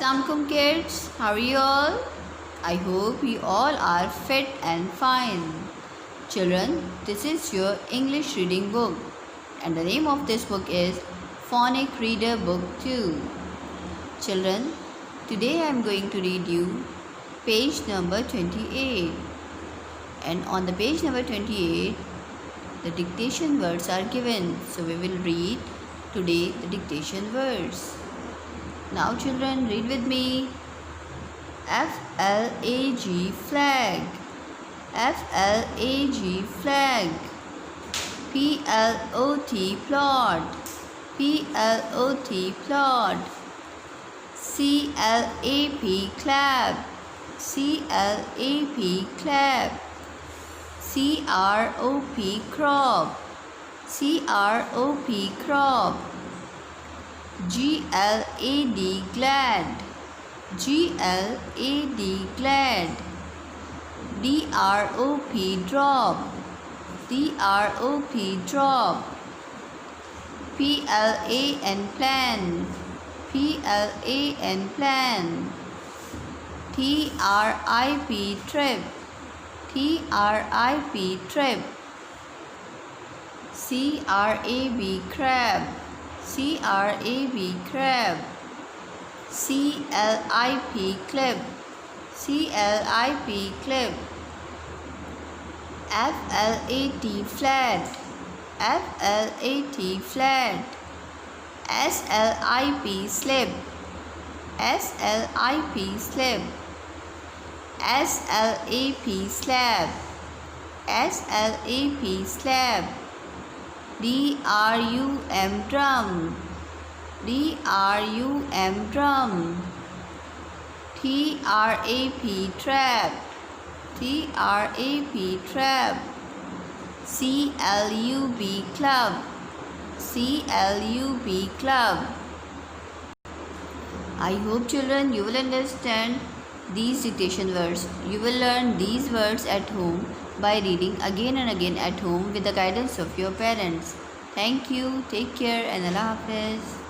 Assalamualaikum kids, how are you all? I hope you all are fit and fine. Children, this is your English reading book and the name of this book is Phonic Reader Book 2. Children, today I am going to read you page number 28, and on the page number 28 the dictation words are given, so we will read today the dictation words. Now children, read with me. F-L-A-G, flag. F-L-A-G, flag. P-L-O-T, plot. P-L-O-T, plot. C-L-A-P, clap. C-L-A-P, clap. C-R-O-P, crop. C-R-O-P, crop. G-L-A-D, glad. G-L-A-D, glad. D-R-O-P, drop. D-R-O-P, drop. P-L-A-N, plan. P-L-A-N, plan. T-R-I-P, trip. T-R-I-P, trip. C-R-A-B, crab. C-R-A-B, crab. C-L-I-P, clip. C-L-I-P, clip. F-L-A-T, flat. F-L-A-T, flat. S-L-I-P, slip. S-L-I-P, slip. S-L-A-P, slab. S-L-A-P, slab. D-R-U-M, drum. D-R-U-M, drum. T-R-A-P, trap. T-R-A-P, trap. C-L-U-B, club. C-L-U-B, club. I hope children you will understand these dictation words. You will learn these words at home by reading again and again at home with the guidance of your parents. Thank you. Take care and Allah Hafiz.